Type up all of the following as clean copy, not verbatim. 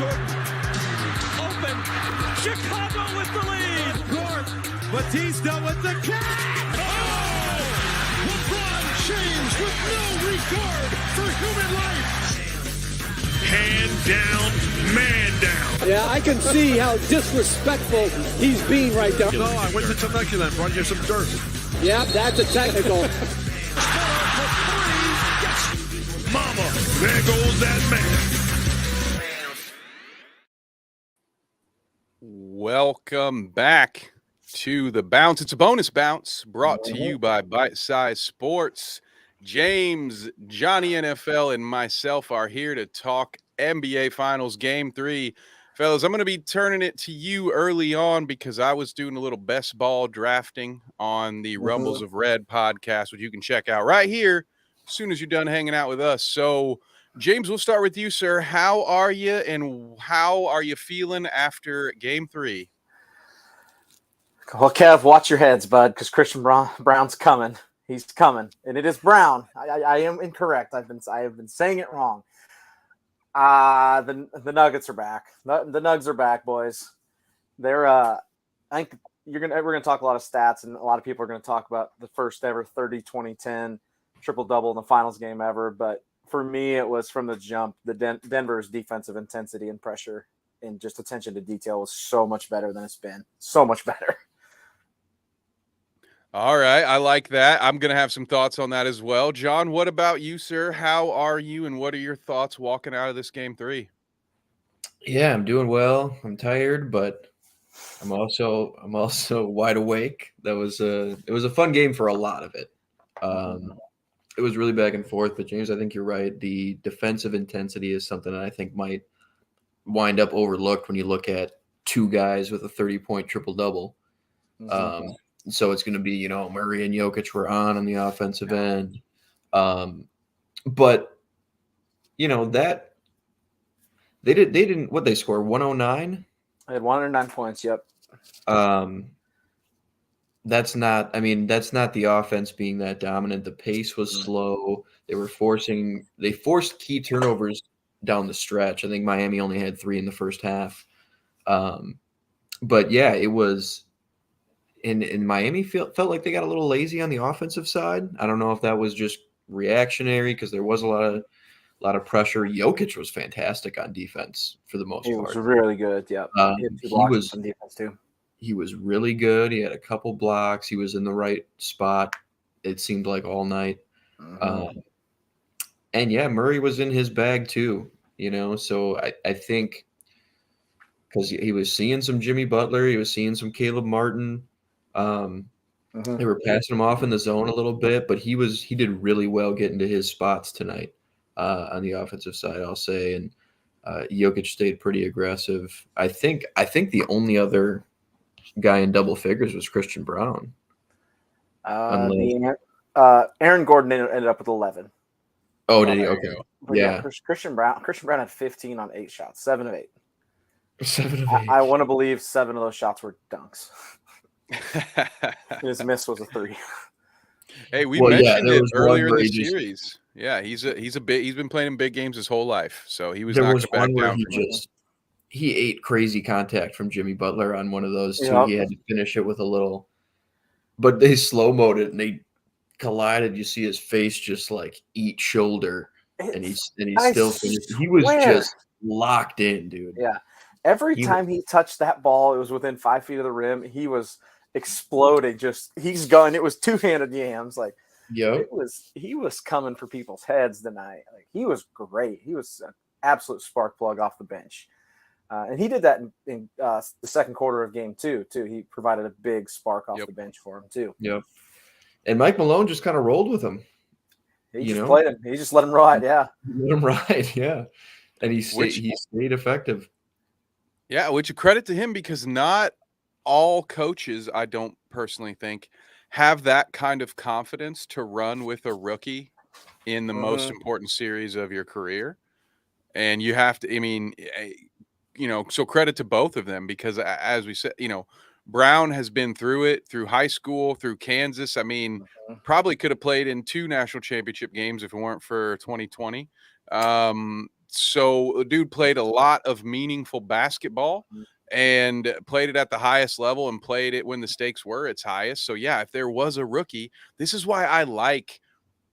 Jordan. Open. Chicago with the lead. North. Batista with the catch. Oh! LeBron James with no regard for human life. Hand down, man down. Yeah, I can see how disrespectful he's being right now. No, I went to Temecula and brought you some dirt. Yeah, that's a technical. Mama, there goes that man. Welcome back to the Bounce. It's a bonus bounce brought to you by Bite Size Sports. James, Johnny NFL, and myself are here to talk NBA Finals Game 3. Fellas, I'm going to be turning it to you early on because I was doing a little best ball drafting on the Rumbles of Red podcast, which you can check out right here as soon as you're done hanging out with us. So, James, we'll start with you, sir. How are you, and how are you feeling after Game 3? Well, Kev, watch your heads, bud, because Christian Brown's coming. He's coming, and it is Brown. I am incorrect. I have been saying it wrong. The Nuggets are back. The Nugs are back, boys. They're I think we're gonna talk a lot of stats, and a lot of people are gonna talk about the first ever 30-20-10 triple-double in the finals game ever. But for me, it was from the jump. The Denver's defensive intensity and pressure and just attention to detail was so much better than it's been. So much better. All right, I like that. I'm going to have some thoughts on that as well. John, what about you, sir? How are you, and what are your thoughts walking out of this Game 3? Yeah, I'm doing well. I'm tired, but I'm also wide awake. It was a fun game for a lot of it. It was really back and forth, but James, I think you're right. The defensive intensity is something that I think might wind up overlooked when you look at two guys with a 30-point triple-double. So it's going to be, Murray and Jokic were on the offensive end. But, that they didn't, what they score, 109? I had 109 points. Yep. That's not the offense being that dominant. The pace was slow. They forced key turnovers down the stretch. I think Miami only had 3 in the first half. But yeah, it was, in Miami felt like they got a little lazy on the offensive side. I don't know if that was just reactionary because there was a lot of pressure. Jokic was fantastic on defense for the most part. He was really good. Yeah, he was on defense too. He was really good. He had a couple blocks. He was in the right spot. It seemed like all night. And yeah, Murray was in his bag too. So I think because he was seeing some Jimmy Butler, he was seeing some Caleb Martin. They were passing him off in the zone a little bit, but he did really well getting to his spots tonight on the offensive side, I'll say. And Jokic stayed pretty aggressive. I think the only other guy in double figures was Christian Brown. Aaron Gordon ended up with 11. Oh, did he? Okay. But yeah. Christian Brown had 15 on 8 shots, 7 of 8. 7 of 8. I want to believe 7 of those shots were dunks. His miss was a 3. Hey, we mentioned it earlier in the series. Yeah, he's been playing in big games his whole life, so he was there not was going to back one down. where he ate crazy contact from Jimmy Butler on one of those too. Yep. He had to finish it with a little, but they slow-moed it and they collided. You see his face just like eat shoulder, and he still finished. He was just locked in, dude. Yeah, every time he touched that ball, it was within 5 feet of the rim. He was exploding. He's going. It was two-handed yams. Like, yeah, he was coming for people's heads tonight. Like, he was great. He was an absolute spark plug off the bench. And he did that in the second quarter of game 2, too. He provided a big spark off the bench for him, too. Yep. And Mike Malone just kind of rolled with him. He just played him. He just let him ride, yeah. Let him ride, yeah. And he stayed effective. Yeah, which credit to him, because not all coaches, I don't personally think, have that kind of confidence to run with a rookie in the most important series of your career. And you have to, so credit to both of them, because as we said, Brown has been through it, through high school, through Kansas. Probably could have played in 2 national championship games if it weren't for 2020. So dude played a lot of meaningful basketball and played it at the highest level and played it when the stakes were its highest. So yeah, if there was a rookie, this is why I like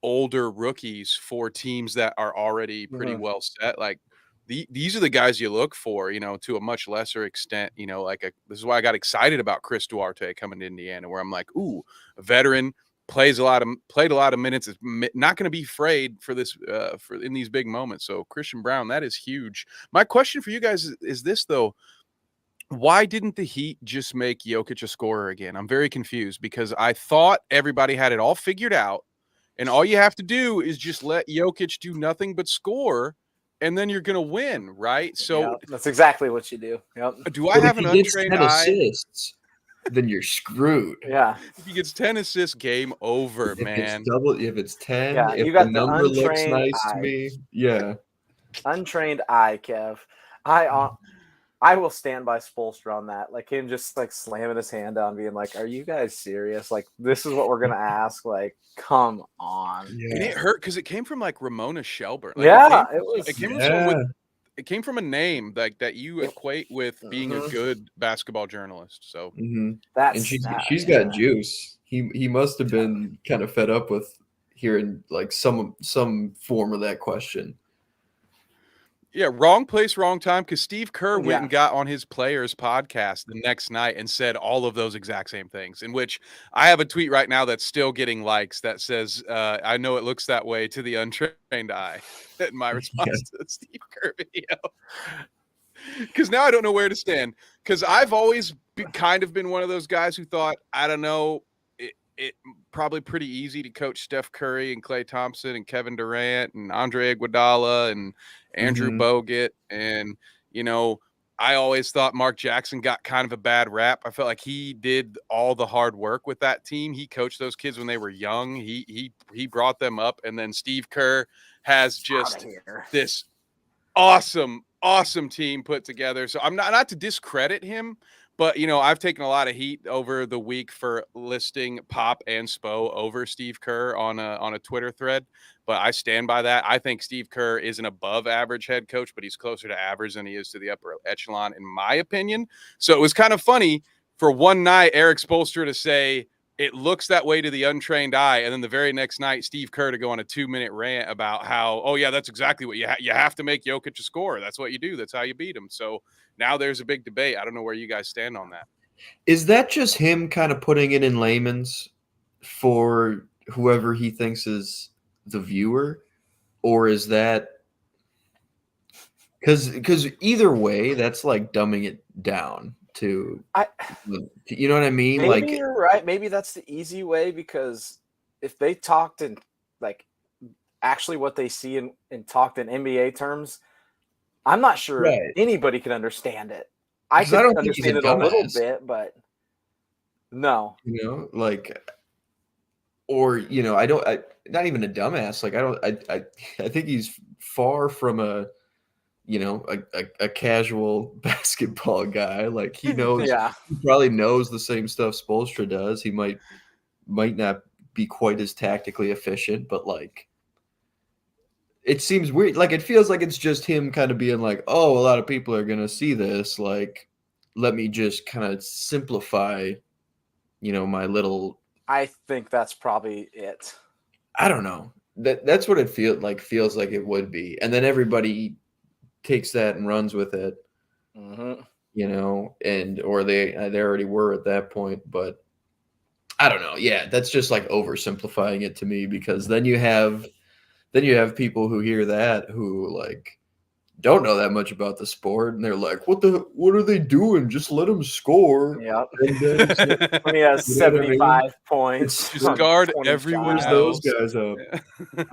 older rookies for teams that are already pretty well set. Like these are the guys you look for, to a much lesser extent, this is why I got excited about Chris Duarte coming to Indiana, where I'm like, ooh, a veteran, played a lot of minutes, is not going to be afraid for this for in these big moments. So Christian Braun, that is huge. My question for you guys is this though: why didn't the Heat just make Jokic a scorer again? I'm very confused because I thought everybody had it all figured out, and all you have to do is just let Jokic do nothing but score, and then you're going to win, right? So that's exactly what you do. Yep. Do I have an untrained eye? Assists, then you're screwed. Yeah. If he gets 10 assists, game over, man. If it's 10, Yeah, if you got the the number looks untrained nice to eye. me, yeah. Untrained eye, Kev. I will stand by Spoelstra on that. Like him just like slamming his hand down, being like, "Are you guys serious? Like this is what we're gonna ask? Like, come on." Yeah. And it hurt because it came from like Ramona Shelburne. Like, Yeah, it came from someone it came from a name like that you equate with being a good basketball journalist. So that's and she's got juice. He must have been kind of fed up with hearing like some form of that question. Yeah, wrong place, wrong time. Because Steve Kerr went and got on his players' podcast the next night and said all of those exact same things. In which I have a tweet right now that's still getting likes that says, "I know it looks that way to the untrained eye." In my response to the Steve Kerr video, because now I don't know where to stand. Because I've always kind of been one of those guys who thought, I don't know, it probably pretty easy to coach Steph Curry and Klay Thompson and Kevin Durant and Andre Iguodala and Andrew Bogut. And, I always thought Mark Jackson got kind of a bad rap. I felt like he did all the hard work with that team. He coached those kids when they were young. He brought them up. And then Steve Kerr has just this awesome team put together. So I'm not to discredit him, but, I've taken a lot of heat over the week for listing Pop and Spo over Steve Kerr on a Twitter thread. But I stand by that. I think Steve Kerr is an above average head coach, but he's closer to average than he is to the upper echelon, in my opinion. So it was kind of funny for one night, Eric Spoelstra to say it looks that way to the untrained eye. And then the very next night, Steve Kerr to go on a 2-minute rant about how, oh, yeah, that's exactly what you have to make Jokic a scorer. That's what you do. That's how you beat him. So now there's a big debate. I don't know where you guys stand on that. Is that just him kind of putting it in layman's for whoever he thinks is the viewer? Or is that because either way, that's like dumbing it down to you know what I mean? Maybe like you're right. Maybe that's the easy way, because if they talked in like actually what they see and talked in NBA terms, I'm not sure anybody could understand it. I could understand it a little bit, but no. Or not even a dumbass. Like I think he's far from a casual basketball guy. Like he knows, he probably knows the same stuff Spoelstra does. He might not be quite as tactically efficient, but like it seems weird. Like it feels like it's just him kind of being like, oh, a lot of people are going to see this. Like, let me just kind of simplify, my little. I think that's probably it. I don't know. That's what it feels like it would be. And then everybody takes that and runs with it, or they already were at that point. But I don't know. Yeah, that's just like oversimplifying it to me, because then you have people who hear that who like don't know that much about the sport, and they're like, what are they doing? Just let them score. Yep. When he has 75 points. Just guard everyone else. Those guys up.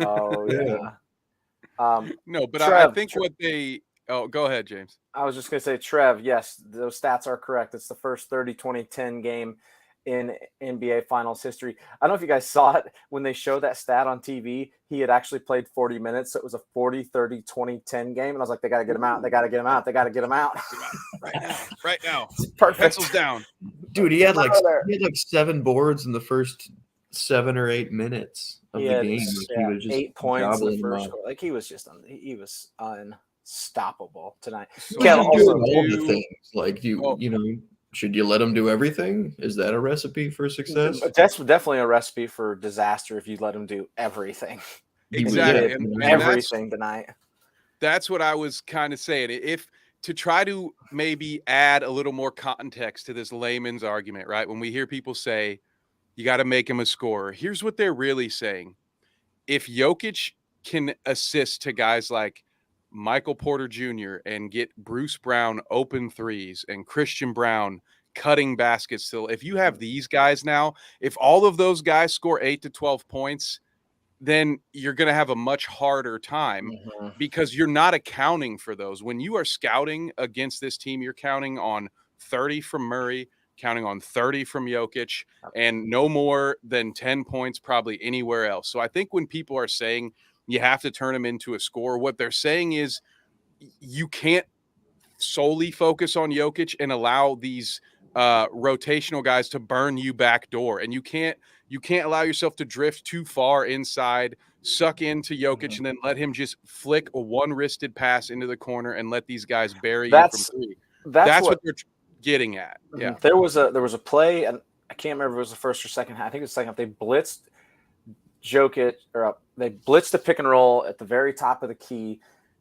Oh yeah. No, but Trev, I think what they. Oh, go ahead, James. I was just going to say, Trev, yes, those stats are correct. It's the first 30-20-10 game in NBA Finals history. I don't know if you guys saw it when they showed that stat on TV. He had actually played 40 minutes, so it was a 40-30-20-10 game. And I was like, they got to get him out. They got to get him out. They got to get him out. Right now. Perfect. Pencils down. Dude, he had like 7 boards in the first 7 or 8 minutes of the game. Like, he was just 8 points in the first. up. Like he was just he was unstoppable tonight. So Kev, He's also, doing all the do- things. Like you know, should you let him do everything? Is that a recipe for success? that's definitely a recipe for disaster if you let him do everything. Exactly, Yeah, and Everything tonight. that's what I was kind of saying. If to try to maybe add a little more context to this layman's argument, right? When we hear people say you got to make him a scorer, here's what they're really saying. If Jokic can assist to guys like Michael Porter Jr. and get Bruce Brown open threes and Christian Brown cutting baskets still, if you have these guys now, if all of those guys score 8 to 12 points, then you're going to have a much harder time because you're not accounting for those. When you are scouting against this team, you're counting on 30 from Murray, counting on 30 from Jokic, and no more than 10 points probably anywhere else. So I think when people are saying you have to turn him into a scorer, what they're saying is you can't solely focus on Jokic and allow these rotational guys to burn you back door. And you can't allow yourself to drift too far inside, suck into Jokic, and then let him just flick a one-wristed pass into the corner and let these guys bury you from three. That's what they're getting at. Yeah. There was a play, and I can't remember if it was the first or second half. I think it was the second half. They blitzed Jokic, or they blitzed the pick and roll at the very top of the key.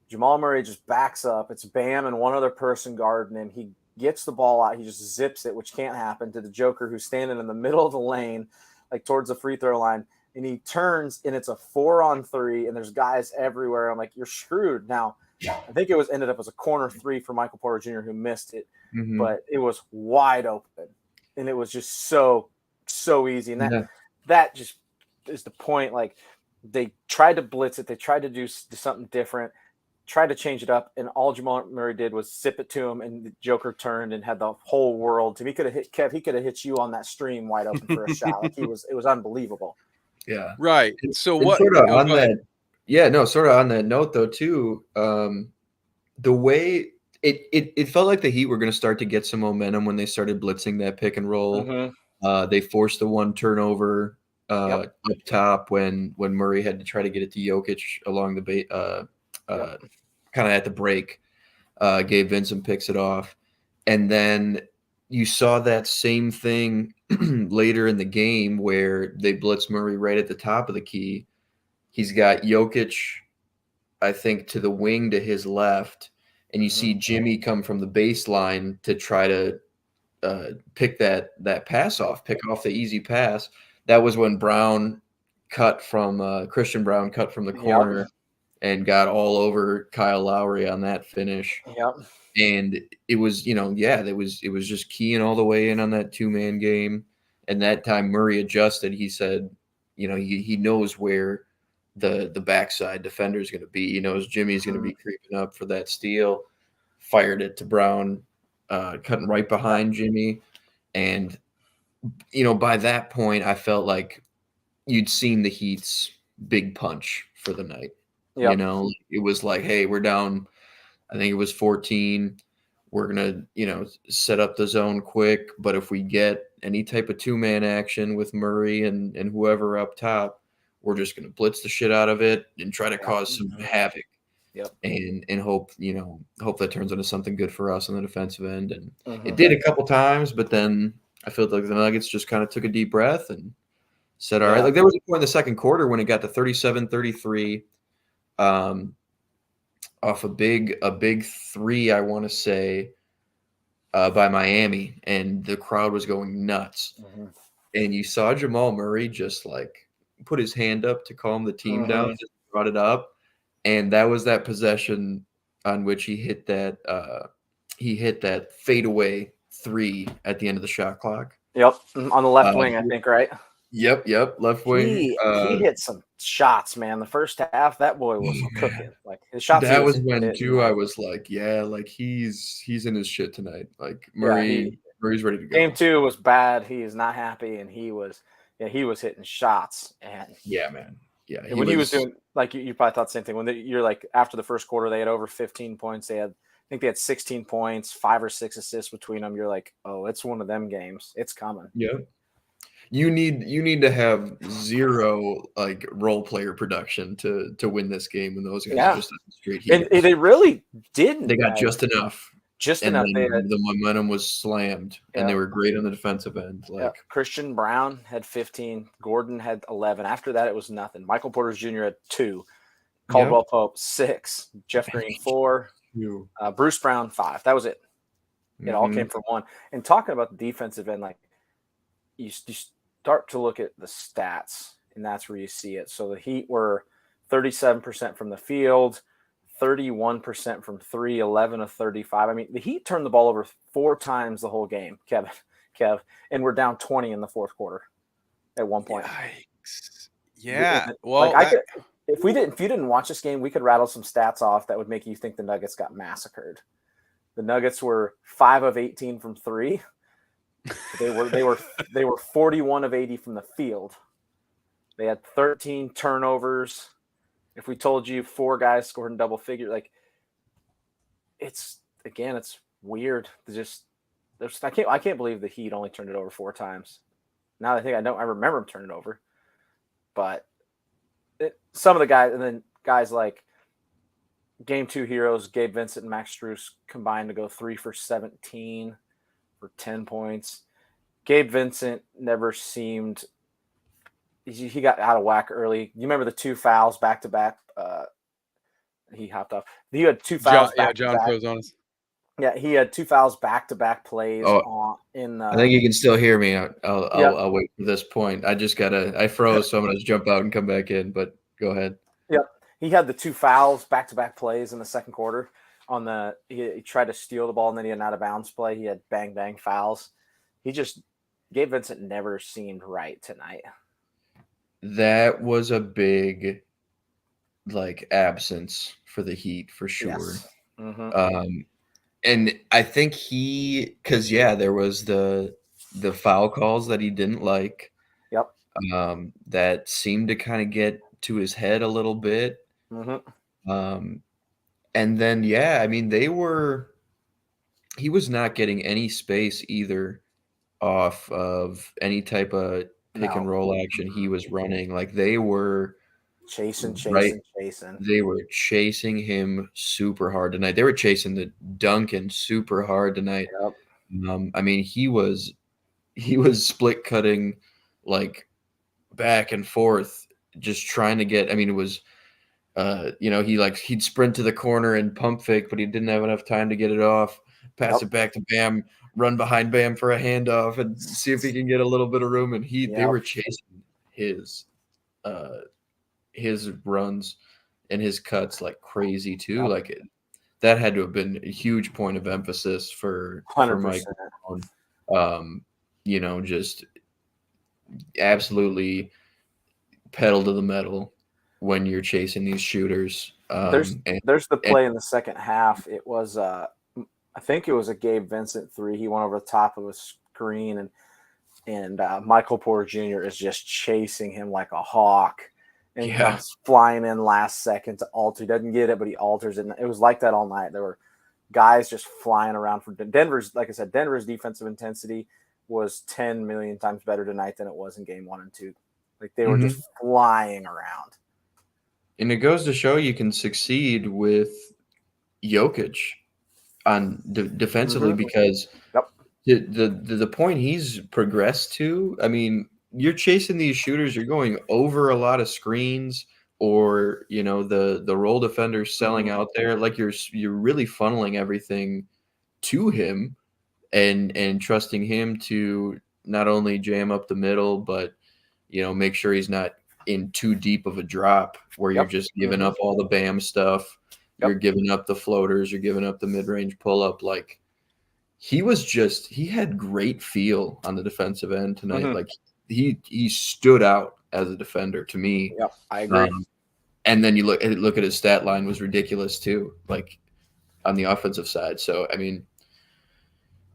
Jamal Murray just backs up. It's Bam and one other person guarding him. He gets the ball out. He just zips it, which can't happen, to the Joker, who's standing in the middle of the lane, like towards the free throw line. And he turns, and it's a 4-on-3, and there's guys everywhere. I'm like, you're screwed. Now, I think it ended up as a corner three for Michael Porter Jr., who missed it, but it was wide open, and it was just so easy. And that just is the point. Like, they tried to blitz it. They tried to do something different, tried to change it up, and all Jamal Murray did was zip it to him, and the Joker turned and had the whole world. He could have hit Kev. He could have hit you on that stream wide open for a shot. Like, it was unbelievable. Yeah. Right. So what? Sort of on that. Yeah. No. Sort of on that note, though, too. The way it felt like the Heat were going to start to get some momentum when they started blitzing that pick and roll. They forced the one turnover up top when Murray had to try to get it to Jokic along the kind of at the break. Gabe Vincent picks it off, and then you saw that same thing later in the game where they blitz Murray right at the top of the key. He's got Jokic, I think, to the wing to his left, and you see Jimmy come from the baseline to try to pick that pass off, pick off the easy pass. That was when Brown cut from Christian Brown cut from the corner and got all over Kyle Lowry on that finish. Yep. And it was, it was just keying all the way in on that 2-man game. And that time Murray adjusted. He said, he knows where the backside defender is going to be. He knows Jimmy's going to be creeping up for that steal. Fired it to Brown, cutting right behind Jimmy. And, by that point, I felt like you'd seen the Heat's big punch for the night. Yep. It was like, hey, we're down. I think it was 14. We're going to, set up the zone quick. But if we get any type of 2-man action with Murray and whoever up top, we're just going to blitz the shit out of it and try to cause some havoc. Yep. And hope that turns into something good for us on the defensive end. And it did a couple times, but then I felt like the Nuggets just kind of took a deep breath and said, all right. Like, there was a point in the second quarter when it got to 37-33. Off a big three, I want to say, by Miami, and the crowd was going nuts. And you saw Jamal Murray just like put his hand up to calm the team down, just brought it up, and that was that possession on which he hit that fadeaway three at the end of the shot clock. Yep, on the left wing, I think, right? Yep, left wing. He hit some shots, man. The first half, that boy was cooking. Like, his shots. That was when too. I was like, he's in his shit tonight. Like, Murray's ready to go. Game 2 was bad. He is not happy, and he was hitting shots. And man. Yeah, when he was doing, like, you probably thought the same thing. When you're like, after the first quarter, they had over 15 points. I think they had 16 points, 5 or 6 assists between them. You're like, oh, it's one of them games. It's coming. Yeah. You need to have zero like role player production to win this game when those guys are just straight heat. And they really didn't. They got just enough. Just and enough. Then the momentum was slammed, and they were great on the defensive end. Like Christian Brown had 15, Gordon had 11. After that, it was nothing. Michael Porter Jr. had 2, Caldwell Pope 6, Jeff Green 4, Bruce Brown 5. That was it. It all came from one. And talking about the defensive end, like you start to look at the stats, and that's where you see it. So the Heat were 37% from the field, 31% from 3, 11 of 35. I mean, the Heat turned the ball over 4 times the whole game, Kev, and we're down 20 in the fourth quarter at one point. Yikes. Yeah. Well, like if you didn't watch this game, we could rattle some stats off that would make you think the Nuggets got massacred. The Nuggets were 5 of 18 from 3. They were 41 of 80 from the field. They had 13 turnovers. If we told you 4 guys scored in double figure, like it's weird. I can't believe the Heat only turned it over 4 times. Now I remember them turning it over, but some of the guys, and then guys like Game 2 heroes, Gabe Vincent and Max Strus combined to go 3 for 17 for 10 points. Gabe Vincent never seemed. He got out of whack early. You remember the 2 fouls back to back? He hopped off. He had 2 fouls. John goes on us. Yeah, he had 2 fouls back to back plays. I think you can still hear me. I'll wait for this point. I froze, so I'm gonna jump out and come back in. But go ahead. Yep, he had the 2 fouls back to back plays in the second quarter. He tried to steal the ball and then he had an out of bounds play. He had bang fouls. Gabe Vincent never seemed right tonight. That was a big absence for the Heat for sure. Yes. Mm-hmm. And I think there was the foul calls that he didn't like. Yep. That seemed to kind of get to his head a little bit. Mm-hmm. And then he was not getting any space either off of any type of pick and roll action he was running. Like they were chasing. They were chasing him super hard tonight. They were chasing the Duncan super hard tonight. Yep. I mean, he was split cutting like back and forth, just trying to get. I mean, it was he'd sprint to the corner and pump fake, but he didn't have enough time to get it off. Pass it back to Bam, run behind Bam for a handoff, and see if he can get a little bit of room. And they were chasing his runs and his cuts like crazy too. Yep. Like that had to have been a huge point of emphasis for Mike. Just absolutely pedal to the metal when you're chasing these shooters. There's the play in the second half. It was I think it was a Gabe Vincent 3. He went over the top of a screen, and Michael Porter Jr. is just chasing him like a hawk, and he comes flying in last second to alter. He doesn't get it, but he alters it. And it was like that all night. There were guys just flying around for Denver's. Like I said, Denver's defensive intensity was 10 million times better tonight than it was in game 1 and 2. Like they were just flying around. And it goes to show you can succeed with Jokic on defensively because the point he's progressed to, I mean, you're chasing these shooters, you're going over a lot of screens, or the role defenders selling out there, like you're really funneling everything to him and trusting him to not only jam up the middle, but make sure he's not in too deep of a drop where you're just giving up all the Bam stuff. You're giving up the floaters. You're giving up the mid-range pull-up. Like he had great feel on the defensive end tonight. Like he stood out as a defender to me. Yep, I agree. And then you look at his stat line was ridiculous too, like on the offensive side. So I mean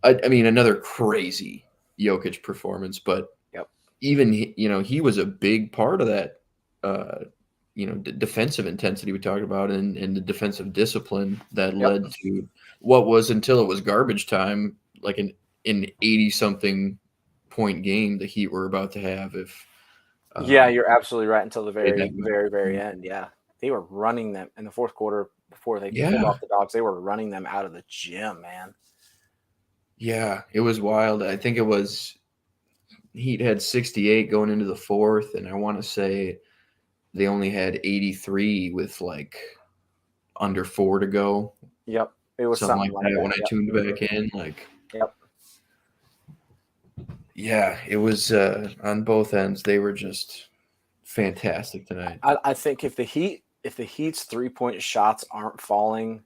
another crazy Jokic performance, but even he was a big part of that. Defensive intensity we talked about and the defensive discipline that led to what was, until it was garbage time, like an 80-something point game the Heat were about to have if. Yeah, you're absolutely right. Until the very, that- very end. Yeah, they were running them in the fourth quarter before they pulled off the Dogs. They were running them out of the gym, man. Yeah, it was wild. I think it was Heat had 68 going into the fourth, and I want to say they only had 83 with like under 4 to go. Yep, it was something like that when I Yep. tuned back in. Like, Yep. yeah, it was on both ends. They were just fantastic tonight. I think if the Heat's 3-point shots aren't falling,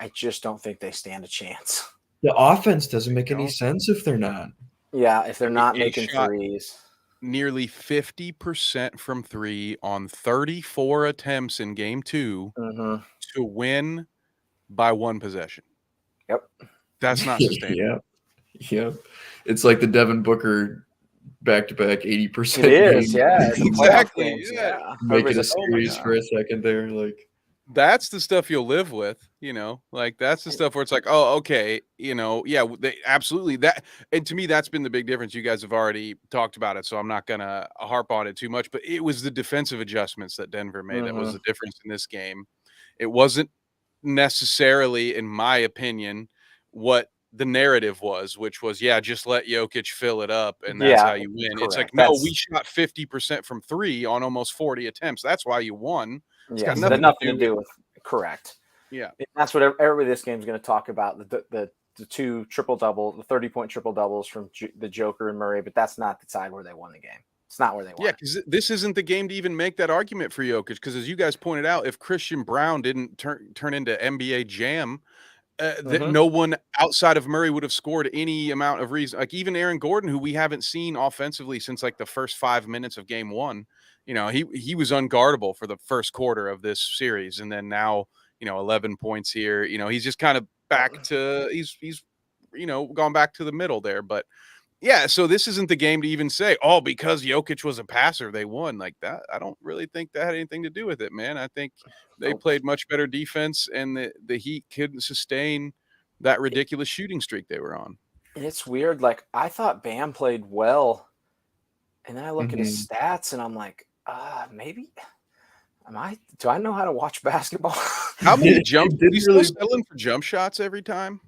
I just don't think they stand a chance. The offense doesn't make any sense if they're not. Yeah, if they're not They making shot threes. nearly 50% from 3 on 34 attempts in game 2 Mm-hmm. to win by 1 possession. Yep. That's not sustainable. Yep. It's like the Devin Booker back-to-back 80%. It is, yeah. it's the playoff Exactly, games, yeah. Make it a Everybody's like, "Oh my series God." for a second there. Like, That's the stuff you'll live with, like that's the stuff where it's like, oh, okay, yeah, they absolutely that. And to me, that's been the big difference. You guys have already talked about it, so I'm not gonna harp on it too much. But it was the defensive adjustments that Denver made that was the difference in this game. It wasn't necessarily, in my opinion, what the narrative was, which was, yeah, just let Jokic fill it up, and that's Yeah, how you win. It's like, correct. no, That's- we shot 50% from 3 on almost 40 attempts. That's why you won. Yeah, got so nothing nothing, to to do do with correct. Yeah. And that's what everybody this game is going to talk about, the 2 triple-double, the 30-point triple-doubles from the Joker and Murray, but that's not the side where they won the game. It's not where they won. Yeah, because this isn't the game to even make that argument for Jokic. Because as you guys pointed out, if Christian Brown didn't turn into NBA Jam, that no one outside of Murray would have scored any amount of reason. Like even Aaron Gordon, who we haven't seen offensively since like the first 5 minutes of game 1, he was unguardable for the first quarter of this series, and then now 11 points here. He's just kind of back to he's gone back to the middle there, but. Yeah, so this isn't the game to even say, oh, because Jokic was a passer, they won like that. I don't really think that had anything to do with it, man. I think they played much better defense, and the Heat couldn't sustain that ridiculous shooting streak they were on. And it's weird. Like, I thought Bam played well, and then I look at his stats, and I'm like, maybe do I know how to watch basketball? How many jump? Did he still really- settling for jump shots every time?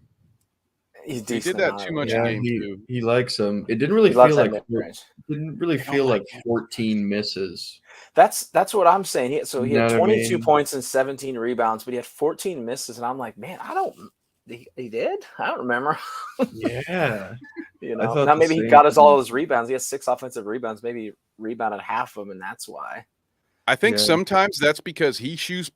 He's He did decent that on too it. much yeah, in game 2. he likes them. It didn't really He loves feel that like mid-range. didn't really don't feel like like 14 misses. That's what I'm saying. He You had know what I 22 mean? points and 17 rebounds, but he had 14 misses, and I'm like, man, he did? I don't remember. Yeah. I thought Now the maybe he same got us all thing. his rebounds. He has 6 offensive rebounds, maybe rebounded half of them, and that's why. I think Yeah. sometimes that's because he shoots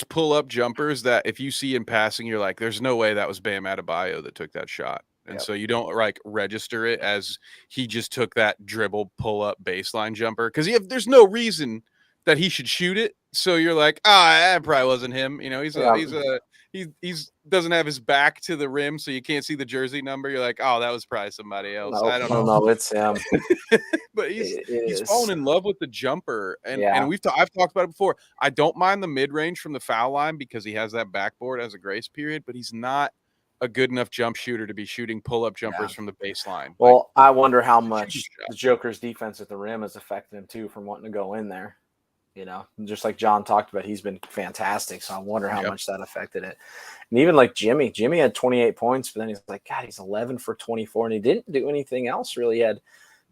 pull-up jumpers that if you see him passing, you're like, there's no way that was Bam Adebayo that took that shot. And Yep. so you don't register it as he just took that dribble pull-up baseline jumper because there's no reason that he should shoot it. So you're like, that probably wasn't him. He's doesn't have his back to the rim, so you can't see the jersey number. You're like, that was probably somebody else. I don't know. No, it's him. But It he's is. fallen in love with the jumper, and Yeah. I've talked about it before. I don't mind the mid range from the foul line because he has that backboard as a grace period, but he's not a good enough jump shooter to be shooting pull up jumpers from the baseline. Well, I wonder how much shot. the Joker's defense at the rim has affected him too from wanting to go in there. Just like John talked about, he's been fantastic. So I wonder how much that affected it. And even like Jimmy had 28 points, but then he's like, God, he's 11 for 24, and he didn't do anything else really. He had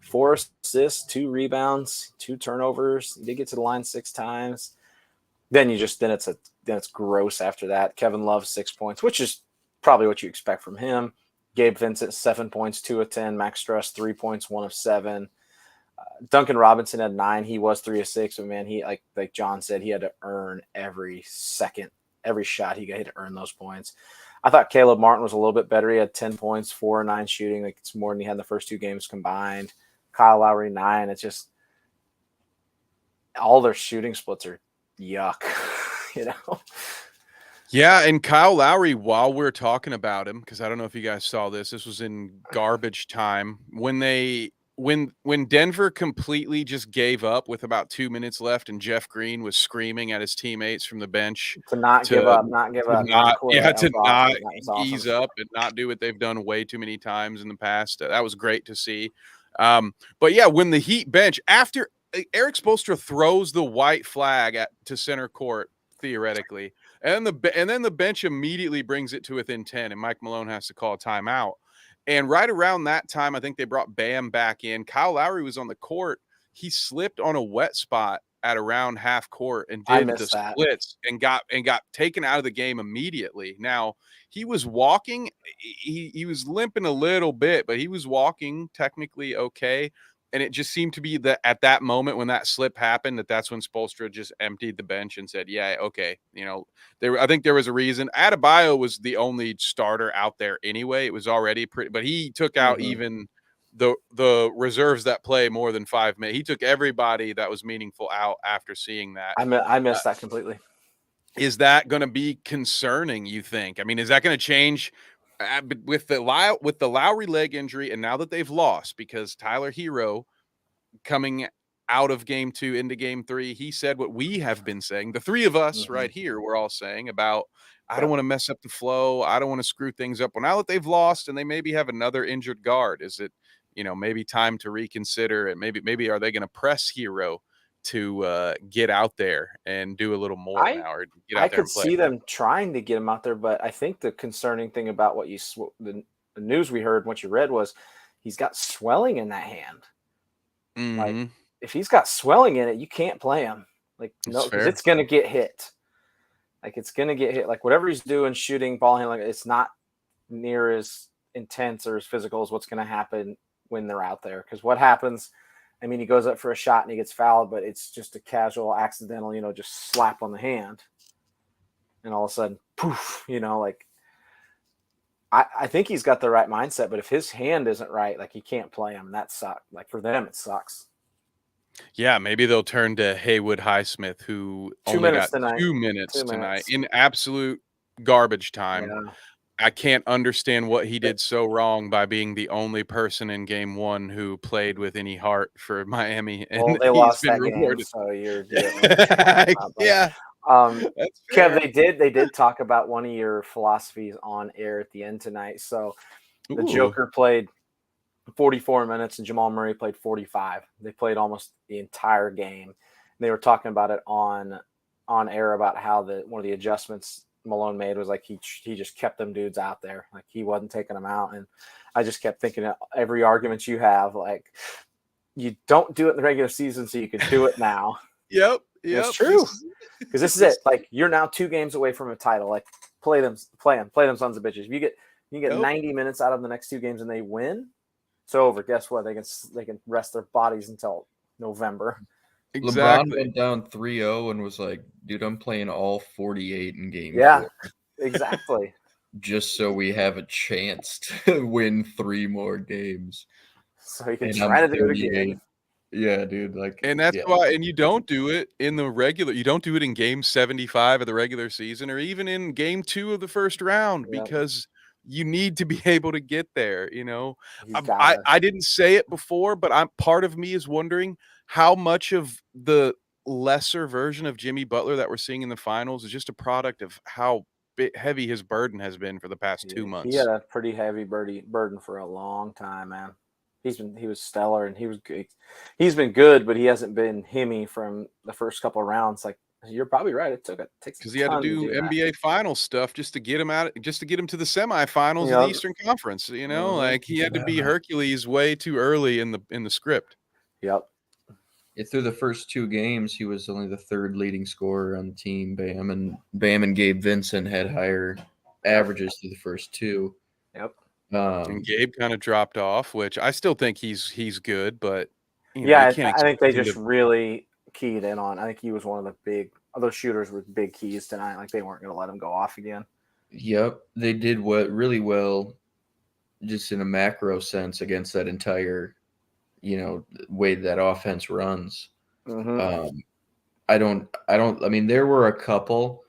4 assists, 2 rebounds, 2 turnovers. He did get to the line 6 times. Then it's gross after that. Kevin Love 6 points, which is probably what you expect from him. Gabe Vincent 7 points, 2 of 10. Max Strus 3 points, 1 of 7. Duncan Robinson had 9. He was 3 of 6, but man, he like John said, he had to earn every second, every shot he had to earn those points. I thought Caleb Martin was a little bit better. He had 10 points, 4 or 9 shooting. Like it's more than he had in the first 2 games combined. Kyle Lowry 9. It's just all their shooting splits are yuck, Yeah, and Kyle Lowry, while we're talking about him, because I don't know if you guys saw this was in garbage time when Denver completely just gave up with about 2 minutes left, and Jeff Green was screaming at his teammates from the bench to not give up, not quit. to That was awesome. ease up and not do what they've done way too many times in the past. That was great to see. But yeah, when the Heat bench after Eric Spoelstra throws the white flag to center court theoretically, and then the bench immediately brings it to within 10, and Mike Malone has to call a timeout. And right around that time, I think they brought Bam back in. Kyle Lowry was on the court. He slipped on a wet spot at around half court and did the splits and got taken out of the game immediately. Now he was walking, he was limping a little bit, but he was walking technically okay. And it just seemed to be that at that moment when that slip happened, that's when Spoelstra just emptied the bench and said, yeah, okay. I think there was a reason. Adebayo was the only starter out there anyway. It was already pretty, but he took out even the reserves that play more than 5 minutes. He took everybody that was meaningful out after seeing that. I missed that completely. Is that going to be concerning, you think? I mean, is that going to change with the Lowry leg injury, and now that they've lost, because Tyler Hero coming out of game 2 into game 3, he said what we have been saying. The three of us right here, we're all saying about, I don't want to mess up the flow. I don't want to screw things up. Well, now that they've lost and they maybe have another injured guard, is it, maybe time to reconsider it? Maybe are they going to press Hero to get out there and do a little more now, or get out I there could see them trying to get him out there, but I think the concerning thing about what the news we heard, what you read, was he's got swelling in that hand. Like, if he's got swelling in it, you can't play him. Like, no, because it's going to get hit. Like, it's going to get hit. Like, whatever he's doing, shooting, ball handling, it's not near as intense or as physical as what's going to happen when they're out there. Because what happens, I mean, he goes up for a shot and he gets fouled, but it's just a casual, accidental, just slap on the hand. And all of a sudden, poof, like, I think he's got the right mindset, but if his hand isn't right, like, he can't play him. And that sucks. Like, for them, it sucks. Yeah, maybe they'll turn to Haywood Highsmith, who only got 2 minutes tonight in absolute garbage time. Yeah. I can't understand what he did so wrong by being the only person in game 1 who played with any heart for Miami. And well, they lost that game, so you're yeah. Kev, they did talk about one of your philosophies on air at the end tonight. So the Joker played 44 minutes and Jamal Murray played 45. They played almost the entire game. They were talking about it on air about how one of the adjustments Malone made was like he just kept them dudes out there, like he wasn't taking them out. And I just kept thinking of every argument you have, like, you don't do it in the regular season, so you can do it now. Yep. It's true, because this is it. Like, you're now 2 games away from a title. Like, play them sons of bitches. If you get 90 minutes out of the next 2 games and they win, it's over. Guess what? They can rest their bodies until November. Exactly. LeBron went down 3-0 and was like, dude, I'm playing all 48 in game 4. Exactly. Just so we have a chance to win 3 more games. So you can try to do it again. Yeah, dude. Like, and that's why, and you don't do it in the regular, you don't do it in game 75 of the regular season, or even in game 2 of the first round, because you need to be able to get there. I didn't say it before, but part of me is wondering how much of the lesser version of Jimmy Butler that we're seeing in the finals is just a product of how heavy his burden has been for the past 2 months. He had a pretty heavy burden for a long time, man. He was stellar, and he was good. He's been good, but he hasn't been himmy from the first couple of rounds. Like, you're probably right. It takes because he had to do NBA Finals stuff just to get him out, just to get him to the semifinals of the Eastern Conference. Like, he had to be Hercules way too early in the script. Yep. Through the first 2 games, he was only the 3rd leading scorer on the team. Bam and Gabe Vincent had higher averages through the first 2. Yep. And Gabe kind of dropped off, which I still think he's good, but I think they just really keyed in on. I think he was one of the other shooters with big keys tonight. Like, they weren't going to let him go off again. Yep, they did really well, just in a macro sense, against that entire, way that offense runs. Mm-hmm. I mean, there were a couple,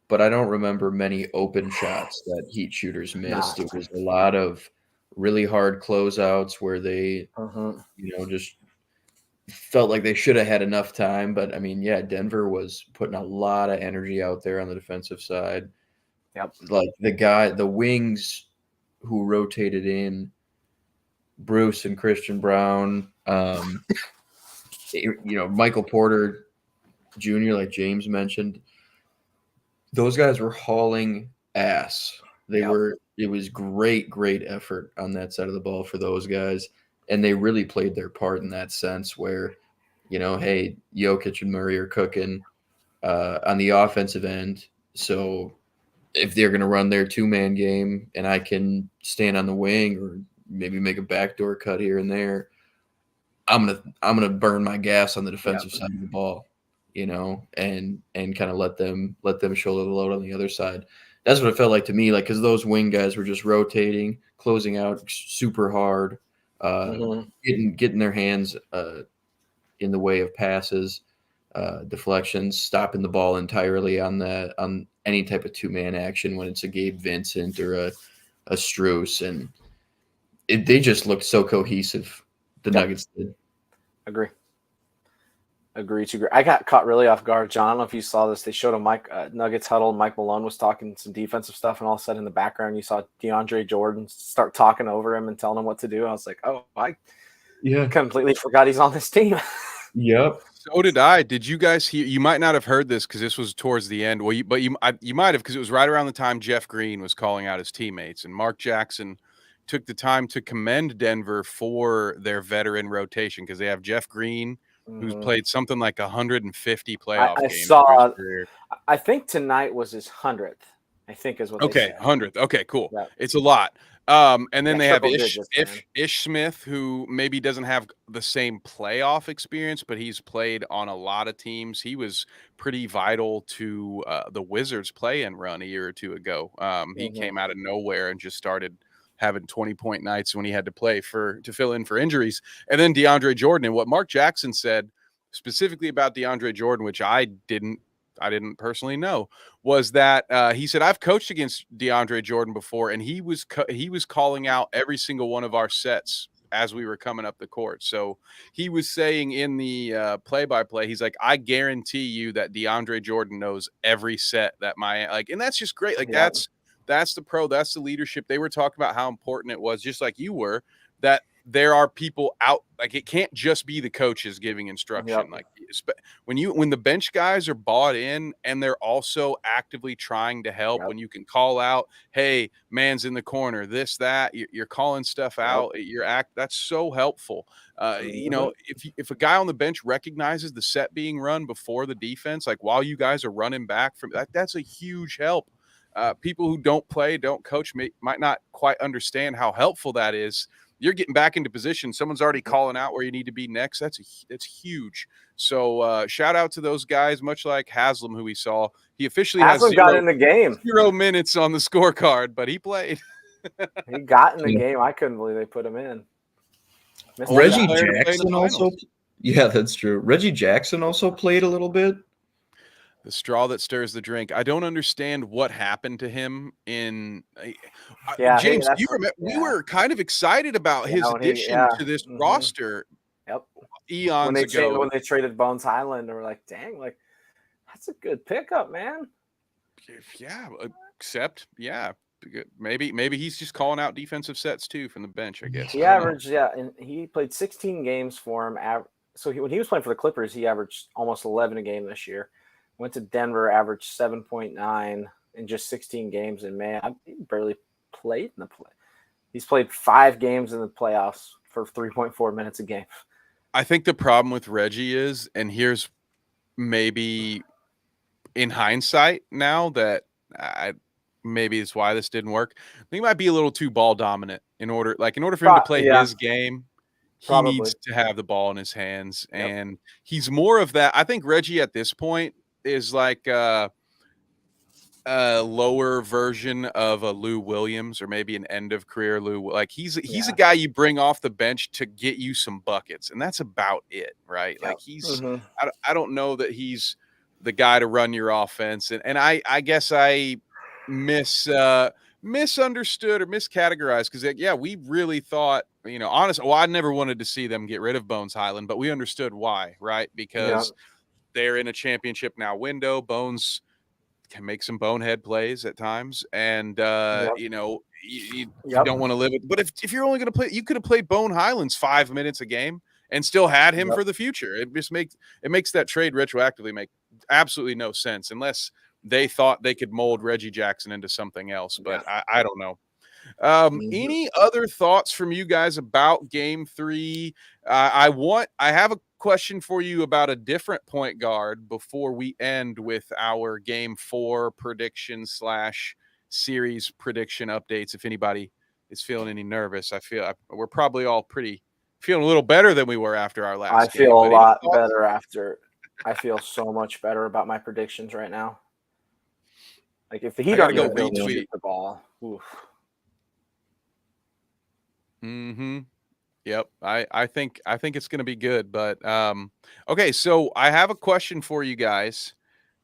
but I don't remember many open shots that Heat shooters missed. It was a lot of really hard closeouts where they, just felt like they should have had enough time. But I mean, Denver was putting a lot of energy out there on the defensive side. Yep. Like the wings who rotated in Bruce and Christian Brown, Michael Porter Jr., like James mentioned, those guys were hauling ass. It was great effort on that side of the ball for those guys. And they really played their part in that sense where, hey, Jokic and Murray are cooking on the offensive end. So if they're going to run their 2-man game and I can stand on the wing or maybe make a backdoor cut here and there, I'm gonna burn my gas on the defensive side of the ball, and kind of let them shoulder the load on the other side. That's what it felt like to me, because those wing guys were just rotating, closing out super hard, getting their hands in the way of passes, deflections, stopping the ball entirely on any type of 2-man action when it's a Gabe Vincent or a Strus, and they just looked so cohesive. The Nuggets did. Agree. I got caught really off guard, John. I don't know if you saw this. They showed a Nuggets huddle, and Mike Malone was talking some defensive stuff, and all of a sudden in the background you saw DeAndre Jordan start talking over him and telling him what to do. I was like, oh, I completely forgot he's on this team. Yep. So did I. Did you guys hear? You might not have heard this because this was towards the end. Well, you might have, because it was right around the time Jeff Green was calling out his teammates, and Mark Jackson took the time to commend Denver for their veteran rotation because they have Jeff Green, who's played something like 150 playoff games. I saw. I think tonight was his 100th. I think is what. Okay, they said. 100th. Okay, cool. Yeah. It's a lot. And then they have Ish Smith, who maybe doesn't have the same playoff experience, but he's played on a lot of teams. He was pretty vital to the Wizards play-in run a year or two ago. He came out of nowhere and just started having 20-point nights when he had to play to fill in for injuries. And then DeAndre Jordan, and what Mark Jackson said specifically about DeAndre Jordan, which I didn't personally know, was that he said, I've coached against DeAndre Jordan before, and he was calling out every single one of our sets as we were coming up the court. So he was saying in the play-by-play, he's like, I guarantee you that DeAndre Jordan knows every set that and that's just great. That's the that's the leadership. They were talking about how important it was, just like you were, that there are people out, it can't just be the coaches giving instruction. When the bench guys are bought in and they're also actively trying to help, when you can call out, hey, man's in the corner, this, that, you're calling stuff out, that's so helpful. If a guy on the bench recognizes the set being run before the defense, while you guys are running back from that's a huge help. People who don't play, don't coach might not quite understand how helpful that is. You're getting back into position. Someone's already calling out where you need to be next. That's huge. So shout out to those guys, much like Haslam, who we saw. He officially got in the game. 0 minutes on the scorecard, but he played. He got in the game. I couldn't believe they put him in. Reggie Jackson also. Yeah, that's true. Reggie Jackson also played a little bit. The straw that stirs the drink. I don't understand what happened to him in James, you remember, we were kind of excited about his addition to this roster eons ago. When they traded Bones Highland, they were like, dang, that's a good pickup, man. Maybe he's just calling out defensive sets too from the bench, I guess. He averaged, and he played 16 games for him. So when he was playing for the Clippers, he averaged almost 11 a game this year. Went to Denver, averaged 7.9 in just 16 games. And man, he barely played in the play. He's played 5 games in the playoffs for 3.4 minutes a game. I think the problem with Reggie is, and here's maybe in hindsight now that maybe it's why this didn't work. I think he might be a little too ball dominant in order for him to play his game. He needs to have the ball in his hands, and he's more of that. I think Reggie at this point is like a lower version of a Lou Williams, or maybe an end of career Lou. He's a guy you bring off the bench to get you some buckets, and that's about it, right? He's I don't know that he's the guy to run your offense, and I guess I misunderstood or miscategorized, because we really thought, honestly, I never wanted to see them get rid of Bones Highland, but we understood why, right? Because they're in a championship now window. Bones can make some bonehead plays at times, and you Yep. don't want to live it. But if you're only going to play, you could have played Bone Highlands 5 minutes a game and still had him Yep. for the future. It just makes that trade retroactively make absolutely no sense unless they thought they could mold Reggie Jackson into something else. But I don't know. Any other thoughts from you guys about Game 3? I have a question for you about a different point guard before we end with our Game 4 prediction / series prediction updates. If anybody is feeling any nervous, I feel we're probably all feeling a little better than we were after our last. I game. feel a But lot any thoughts? better after. I feel so much better about my predictions right now. Like if the Heat gotta aren't go going to retweet. shoot the ball, oof. Mm-hmm. Yep. I think it's going to be good. But okay, so I have a question for you guys.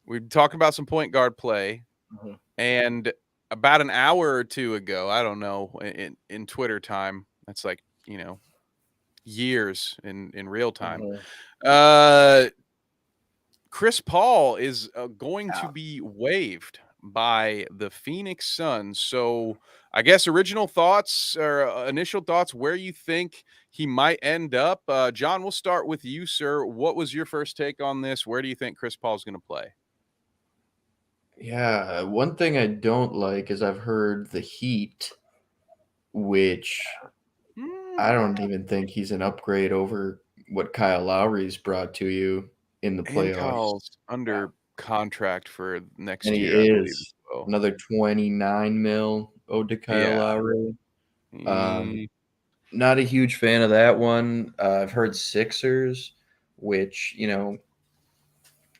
We're talking about some point guard play, Mhm. and about an hour or two ago, I don't know, in Twitter time, that's like, years in real time. Mhm. Chris Paul is going to Yeah. be waived by the Phoenix Suns. So I guess original thoughts or initial thoughts where you think he might end up. John, we'll start with you, sir. What was your first take on this? Where do you think Chris Paul's going to play? Yeah, one thing I don't like is I've heard the Heat, which I don't even think he's an upgrade over what Kyle Lowry's brought to you in the And playoffs. Kyle's under contract for next And he year, I believe. is as well. another 29 mil owed to Kyle Yeah. Lowry. Mm, Not a huge fan of that one. I've heard Sixers, which,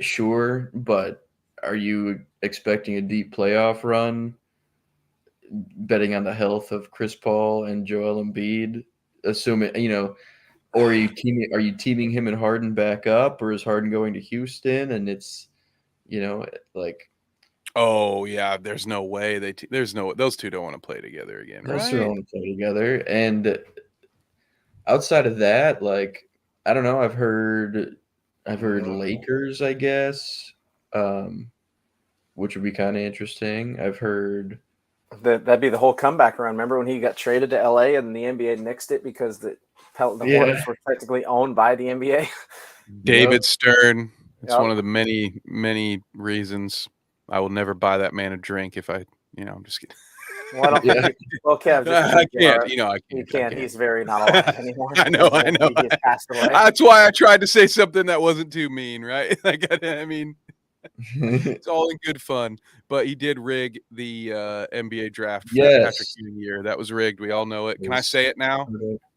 sure, but are you expecting a deep playoff run? Betting on the health of Chris Paul and Joel Embiid, assuming, or are you teaming him and Harden back up, or is Harden going to Houston? And it's, like, oh yeah, there's no way those two don't want to play together again, those two right? want to play together. And outside of that, like, I don't know. I've heard Lakers, I guess, which would be kind of interesting. I've heard That'd be the whole comeback run. Remember when he got traded to LA and the NBA nixed it because the Hornets were technically owned by the NBA? David Stern. It's Yep. one of the many, many reasons I will never buy that man a drink if I'm just kidding. Well, I don't think well, Kev, I can't. I can't. You I can't. can't. He's very not alive anymore. I know. He just passed away. That's why I tried to say something that wasn't too mean, right? Like, I mean, it's all in good fun. But he did rig the NBA draft for Yes. Patrick Ewing year. That was rigged. We all know it. Can I say it now?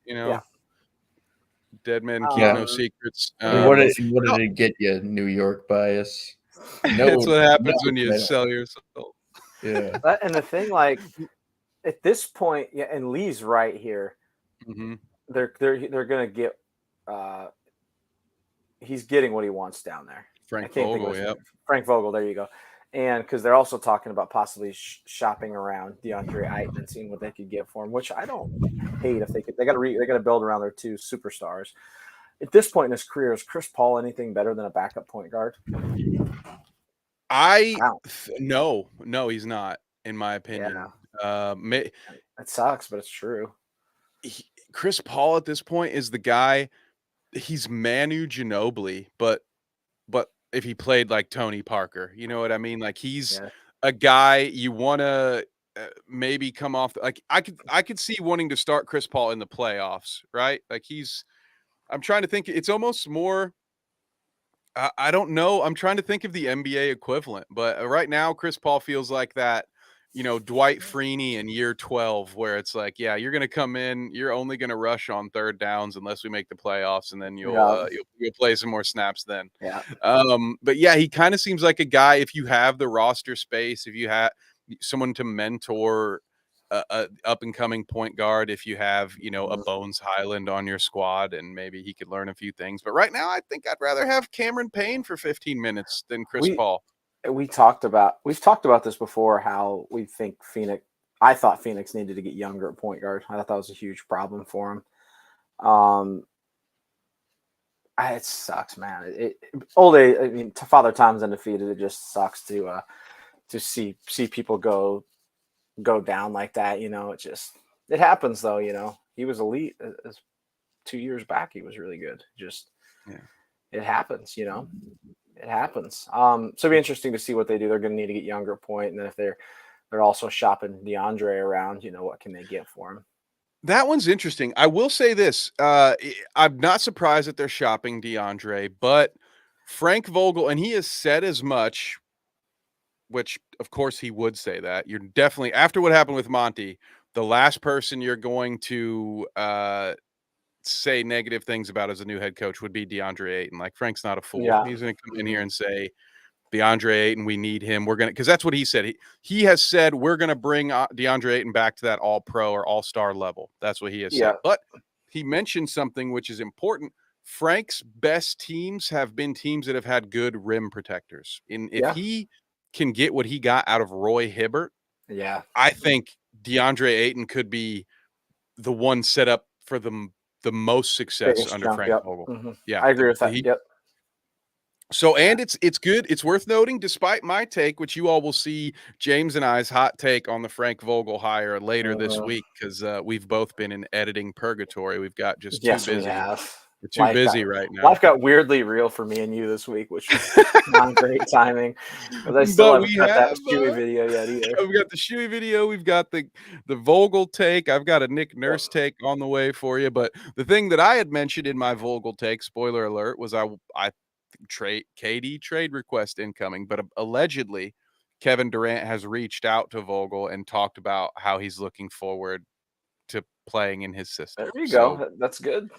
Yeah. Dead men keep no secrets. What did it get you? New York bias. No, that's what happens when you sell yourself. Yeah. And the thing, like, at this point, yeah, and Lee's right here. Mm-hmm. They're gonna get. He's getting what he wants down there. Frank Vogel, yep. Frank Vogel, there you go. And because they're also talking about possibly shopping around DeAndre Ayton and seeing what they could get for him, which I don't hate if they could. They got to build around their two superstars. At this point in his career, is Chris Paul anything better than a backup point guard? No, he's not, in my opinion. Yeah. It sucks, but it's true. Chris Paul at this point is the guy. He's Manu Ginobili, but if he played like Tony Parker, you know what I mean? Like he's a guy you want to maybe come off. Like I could see wanting to start Chris Paul in the playoffs, right? Like I'm trying to think. It's almost more. I don't know. I'm trying to think of the NBA equivalent, but right now Chris Paul feels like that. Dwight Freeney in year 12, where it's like, yeah, you're going to come in, you're only going to rush on third downs unless we make the playoffs, and then you'll play some more snaps then. Yeah. But yeah, he kind of seems like a guy, if you have the roster space, if you have someone to mentor a up and coming point guard, if you have, a Bones Highland on your squad, and maybe he could learn a few things. But right now, I think I'd rather have Cameron Payne for 15 minutes than Chris Paul. We've talked about this before, how we think I thought Phoenix needed to get younger at point guard. I thought that was a huge problem for him. It sucks, man. Father Time's undefeated. It just sucks to see people go go down like that. It happens though. He was elite 2 years back. He was really good. It happens. It happens. So it'll be interesting to see what they do. They're going to need to get younger point, and then if they're also shopping DeAndre around, what can they get for him? That one's interesting. I will say this. I'm not surprised that they're shopping DeAndre, but Frank Vogel, and he has said as much, which of course he would say that. You're definitely, after what happened with Monty, the last person you're going to say negative things about as a new head coach would be DeAndre Ayton. Like, Frank's not a fool. Yeah. He's going to come in here and say, DeAndre Ayton, we need him. We're going to, because that's what he said. He has said, we're going to bring DeAndre Ayton back to that all-pro or all-star level. That's what he has said. But he mentioned something which is important. Frank's best teams have been teams that have had good rim protectors. If he can get what he got out of Roy Hibbert, I think DeAndre Ayton could be the one set up for the most success Biggest under jump, Frank Vogel. Mm-hmm. Yeah, I agree with that. So, and it's good. It's worth noting, despite my take, which you all will see James and I's hot take on the Frank Vogel hire later this week, because we've both been in editing purgatory. We've got just too busy. We're too busy right now. Life got weirdly real for me and you this week, which was not great timing. But I still haven't got that Shuey video yet either. We've got the Shuey video. We've got the Vogel take. I've got a Nick Nurse take on the way for you. But the thing that I had mentioned in my Vogel take, spoiler alert, was I KD trade request incoming, but allegedly Kevin Durant has reached out to Vogel and talked about how he's looking forward to playing in his system. There you go. That's good.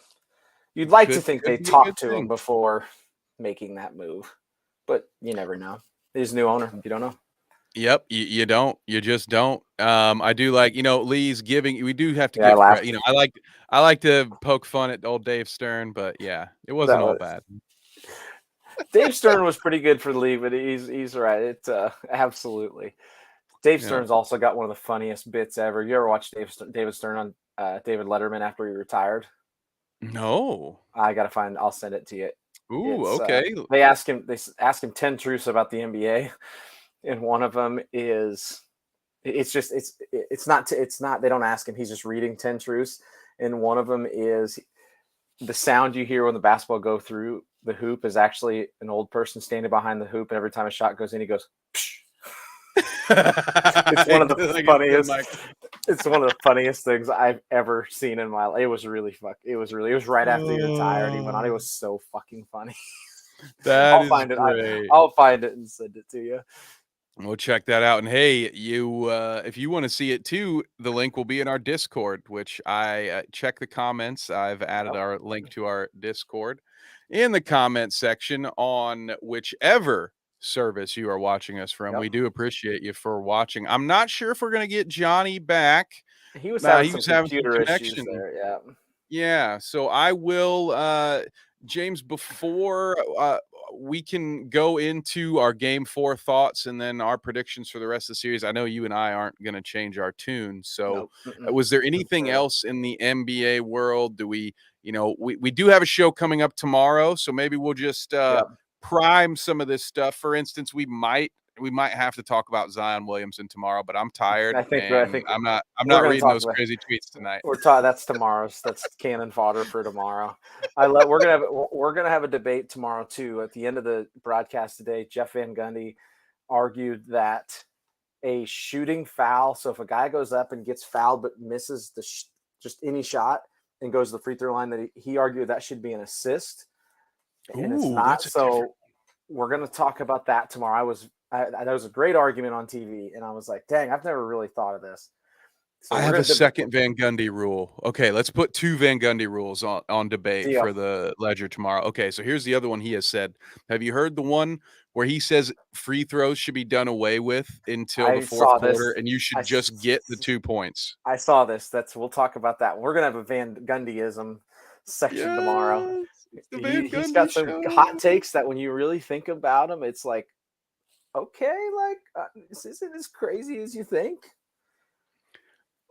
You'd like to think they talked to him before making that move, but you never know. He's a new owner. You don't know. Yep, you don't. You just don't. I do like, Lee's giving. We do have to give. I like to poke fun at old Dave Stern, but yeah, it wasn't all bad. Dave Stern was pretty good for the league, but he's right. It's absolutely. Dave Stern's also got one of the funniest bits ever. You ever watch David Stern on David Letterman after he retired? No. I'll send it to you. Ooh, okay. They ask him 10 truths about the NBA, and one of them is it's not they don't ask him, he's just reading 10 truths, and one of them is the sound you hear when the basketball go through the hoop is actually an old person standing behind the hoop, and every time a shot goes in, he goes, psh. It's one of the funniest. It's one of the funniest things I've ever seen in my life. It was right after he retired. He went on. It was so fucking funny. I'll find it. I'll find it and send it to you. We'll check that out. And hey, if you want to see it too, the link will be in our Discord, which I check the comments. I've added our link to our Discord in the comment section on whichever service you are watching us from. We do appreciate you for watching. I'm not sure if we're going to get Johnny back. He was having some computer issues there. Yeah. So I will, James, before we can go into our game 4 thoughts and then our predictions for the rest of the series. I know you and I aren't going to change our tune. So was there anything else in the NBA world? Do we do have a show coming up tomorrow, so maybe we'll just prime some of this stuff. For instance, we might have to talk about Zion Williamson tomorrow, but I'm tired. I think I'm not reading those crazy tweets tonight. That's tomorrow's. That's cannon fodder for tomorrow. We're gonna have a debate tomorrow too. At the end of the broadcast today, Jeff Van Gundy argued that a shooting foul. So if a guy goes up and gets fouled but misses just any shot and goes to the free throw line, that he argued that should be an assist. And it's not. So we're going to talk about that tomorrow. That was a great argument on TV, and I was like, dang, I've never really thought of this. So I have a second Van Gundy rule. Okay, let's put 2 Van Gundy rules on debate for the Ledger tomorrow. Okay, so here's the other one he has said. Have you heard the one where he says free throws should be done away with until the fourth quarter, and you should just get the 2 points? I saw this. We'll talk about that. We're going to have a Van Gundyism section tomorrow. He's got some hot takes that when you really think about them, it's like, okay, this isn't as crazy as you think.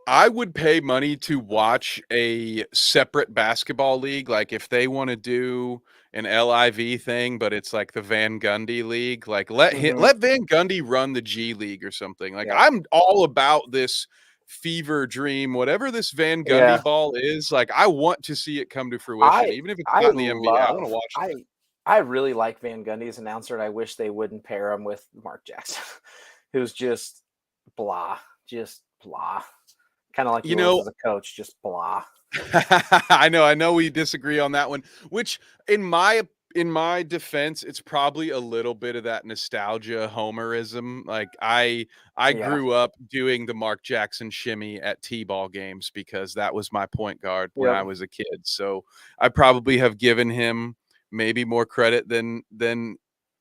I would pay money to watch a separate basketball league. Like if they want to do, an LIV thing, but it's like the Van Gundy League. Like let Mhm. let Van Gundy run the G League or something. Like Yeah. I'm all about this fever dream, whatever this Van Gundy Yeah. ball is. Like I want to see it come to fruition, even if it's I not in the NBA. I want to love watch I that. I really like Van Gundy as an announcer, and I wish they wouldn't pair him with Mark Jackson, who's just blah, kind of like he You was know, as a coach, just blah. I know we disagree on that one, which in my defense, it's probably a little bit of that nostalgia homerism. Like I Yeah. grew up doing the Mark Jackson shimmy at T-ball games because that was my point guard when Yep. I was a kid. So I probably have given him maybe more credit than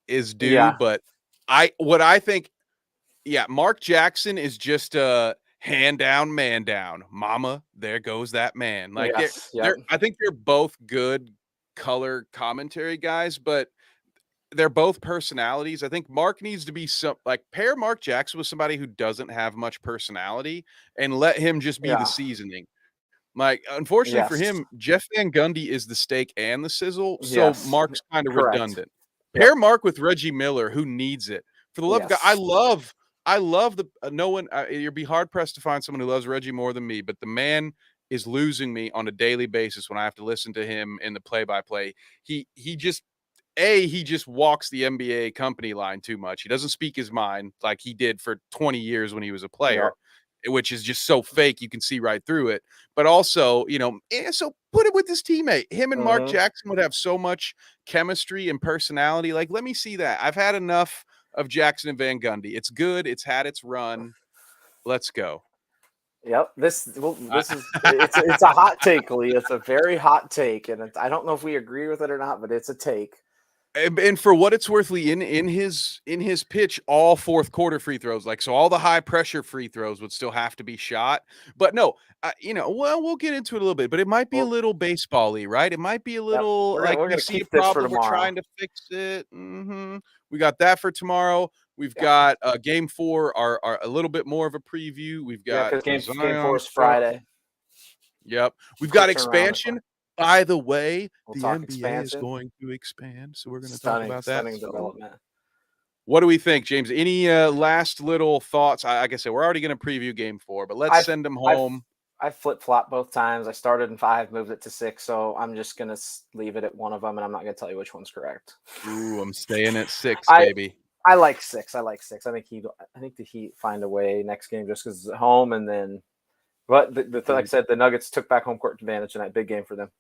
is due, Yeah. but I think yeah, Mark Jackson is just a hand down, man down. Mama, there goes that man. Like Yes. Yep. I think they're both good color commentary guys, but they're both personalities. I think Mark needs to be some like pair Mark Jackson with somebody who doesn't have much personality and let him just be the Yeah. seasoning. Like, unfortunately for Yes. him, Jeff Van Gundy is the steak and the sizzle, so Yes. Mark's kind of Correct. redundant. Yep. Pair Mark with Reggie Miller, who needs it. For the love of God, Yes. I love the no one. You'd be hard pressed to find someone who loves Reggie more than me, but the man is losing me on a daily basis when I have to listen to him in the play by play. He just he just walks the NBA company line too much. He doesn't speak his mind like he did for 20 years when he was a player, which is just so fake. You can see right through it. But also, so put it with his teammate. Him and Mark Mhm. Jackson would have so much chemistry and personality. Like, let me see that. I've had enough of Jackson and Van Gundy. It's good. It's had its run. Let's go. Yep. This is it's a hot take, Lee. It's a very hot take, and I don't know if we agree with it or not, but it's a take. And for what it's worth, Lee, in his pitch, all fourth quarter free throws, like so, all the high pressure free throws would still have to be shot. But no, well, we'll get into it a little bit. But it might be a Well, little baseball-y, right? It might be a Yep. little We're like we gonna see a keep this for problem, we're tomorrow. trying to fix it. We got that for tomorrow. We've Yeah. got game 4, our a little bit more of a preview. We've Yeah, got because game Zion 4 is stuff. Friday. Yep, we've Quick got turnaround. expansion. By the way, We'll the talk NBA is expansion. going to expand, so we're going to talk about that. Stunning So, development. what do we think, James? Any last little thoughts? Like I said, we're already going to preview game 4, but let's send them home. I flip flop both times. I started in 5, moved it to 6, so I'm just gonna leave it at one of them, and I'm not gonna tell you which one's correct. Ooh, I'm staying at 6, I- baby. I like 6. I think the Heat find a way next game just because it's at home, and then, but like I said, the Nuggets took back home court advantage in that big game for them.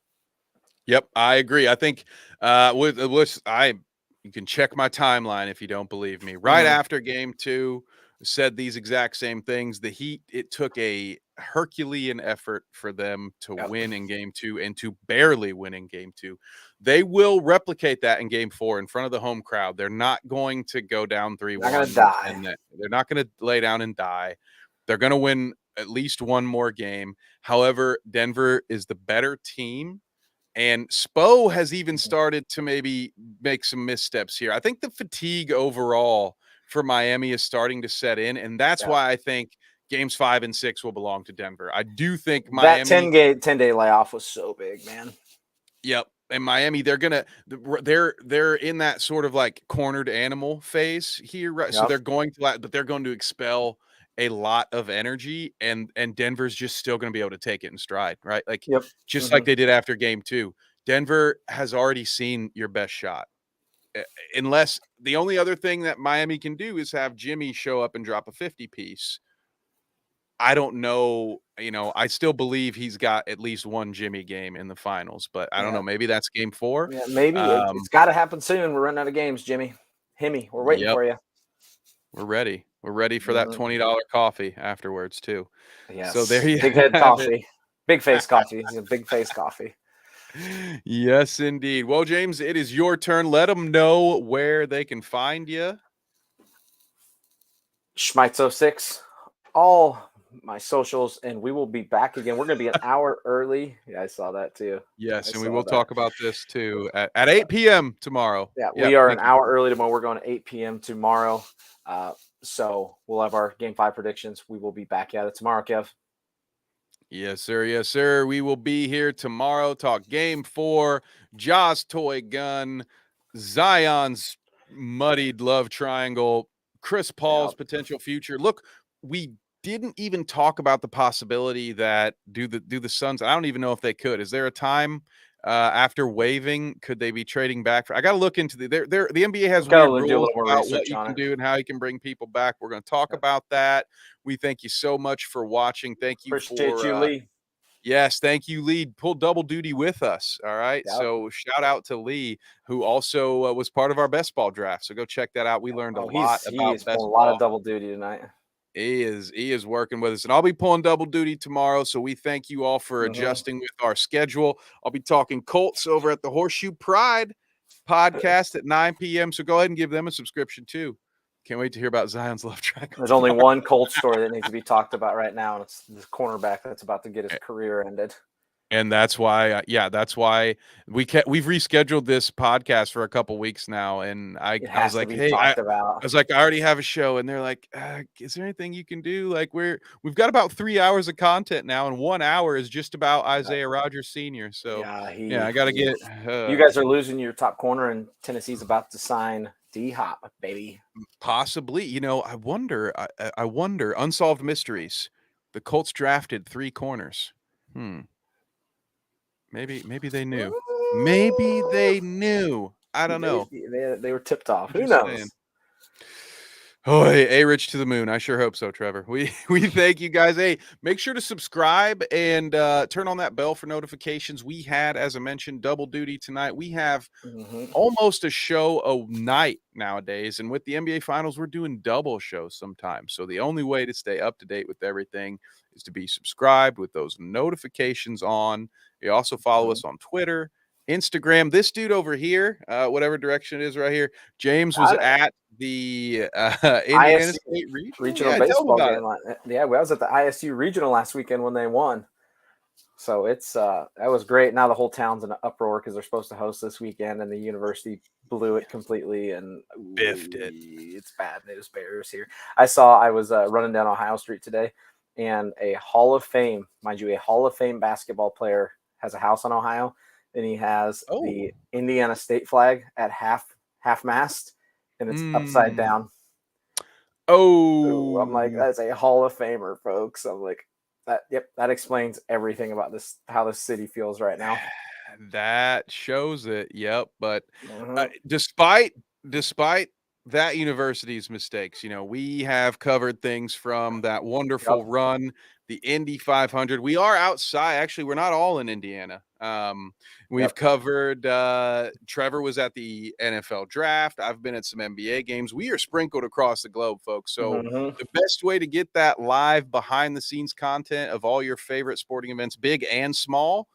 Yep, I agree. I think you can check my timeline if you don't believe me. Right after game 2, said these exact same things. The Heat, it took a Herculean effort for them to win in game 2 and to barely win in game 2. They will replicate that in game 4 in front of the home crowd. They're not going to go down 3-1. They're gonna die. And they're not going to lay down and die. They're going to win at least one more game. However, Denver is the better team. And Spo has even started to maybe make some missteps here. I think the fatigue overall for Miami is starting to set in, and that's why I think games 5 and 6 will belong to Denver. I do think Miami that 10-day layoff was so big, man. Yep. And Miami, they're in that sort of like cornered animal phase here, right? So they're going to expel a lot of energy, and Denver's just still going to be able to take it in stride, right? Like just like they did after game 2. Denver has already seen your best shot. Unless the only other thing that Miami can do is have Jimmy show up and drop a 50 piece. I don't know, I still believe he's got at least one Jimmy game in the finals, but I don't know. Maybe that's game 4. Yeah, maybe it's got to happen soon. We're running out of games, Jimmy. Himmy, we're waiting for you. We're ready. We're ready for that $20 coffee afterwards too. Yes. So there you big head coffee, big face coffee. He's a big face coffee. Yes, indeed. Well, James, it is your turn. Let them know where they can find you. Schmeitz06, all my socials, and we will be back again. We're going to be an hour early. Yeah, I saw that too. Yes, and we will talk about this too at 8 p.m. tomorrow. Yeah, we are an hour early tomorrow. We're going to 8 p.m. tomorrow. So we'll have our game 5 predictions. We will be back at it tomorrow, Kev. Yes, sir. Yes, sir. We will be here tomorrow. Talk game 4, Ja's toy gun, Zion's muddied love triangle, Chris Paul's potential future. Look, we didn't even talk about the possibility that do the Suns. I don't even know if they could. Is there a time after waiving? Could they be trading back? I got to look into the NBA has weird rules about what you can do and how you can bring people back. We're going to talk about that. We thank you so much for watching. Thank you. Appreciate you, Lee. Yes, thank you, Lee. Pull double duty with us. All right. Yep. So shout out to Lee, who also was part of our best ball draft. So go check that out. We learned a lot about best ball. A lot of double duty tonight. He is working with us, and I'll be pulling double duty tomorrow. So we thank you all for adjusting with our schedule. I'll be talking Colts over at the Horseshoe Pride podcast at 9 p.m. So go ahead and give them a subscription too. Can't wait to hear about Zion's love track. There's only one Colts story that needs to be talked about right now, and it's this cornerback that's about to get his career ended. And that's why, that's why we've rescheduled this podcast for a couple weeks now. And I was like, hey, I already have a show, and they're like, is there anything you can do? Like we've got about 3 hours of content now, and 1 hour is just about Isaiah Rodgers Sr. So I got to get. You guys are losing your top corner, and Tennessee's about to sign D-Hop, baby. Possibly, I wonder. I wonder. Unsolved mysteries. The Colts drafted 3 corners. Maybe they knew. Maybe they knew. I don't know. They were tipped off. Who knows? Oh, hey, Rich to the moon. I sure hope so, Trevor. We thank you guys. Hey, make sure to subscribe and turn on that bell for notifications. We had, as I mentioned, double duty tonight. We have almost a show a night nowadays. And with the NBA Finals, we're doing double shows sometimes. So the only way to stay up to date with everything is to be subscribed with those notifications on. You also follow us on Twitter, Instagram. This dude over here, whatever direction it is right here, James was at the Indiana State Regional baseball game. I was at the ISU Regional last weekend when they won. So it's that was great. Now the whole town's in an uproar because they're supposed to host this weekend, and the university blew it completely and biffed it. It's bad. They just Bears here. I was running down Ohio Street today, and a Hall of Fame, mind you, a Hall of Fame basketball player has a house in Ohio, and he has the Indiana State flag at half mast, and it's upside down. Oh, I'm like, that's a Hall of Famer, folks. I'm like, that explains everything about this, how this city feels right now. That shows it. Yep. But despite that university's mistakes, we have covered things from that wonderful run, the Indy 500. We are outside. Actually, we're not all in Indiana. We've covered Trevor was at the NFL draft. I've been at some NBA games. We are sprinkled across the globe, folks. So the best way to get that live behind the scenes content of all your favorite sporting events, big and small,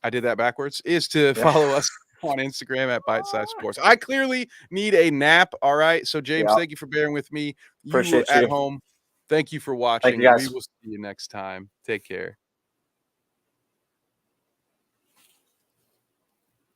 I did that backwards, is to follow us on Instagram at Bite Size Sports. I clearly need a nap. All right. So James, thank you for bearing with me. Appreciate you at home. Thank you for watching. Thank you, guys. We will see you next time. Take care.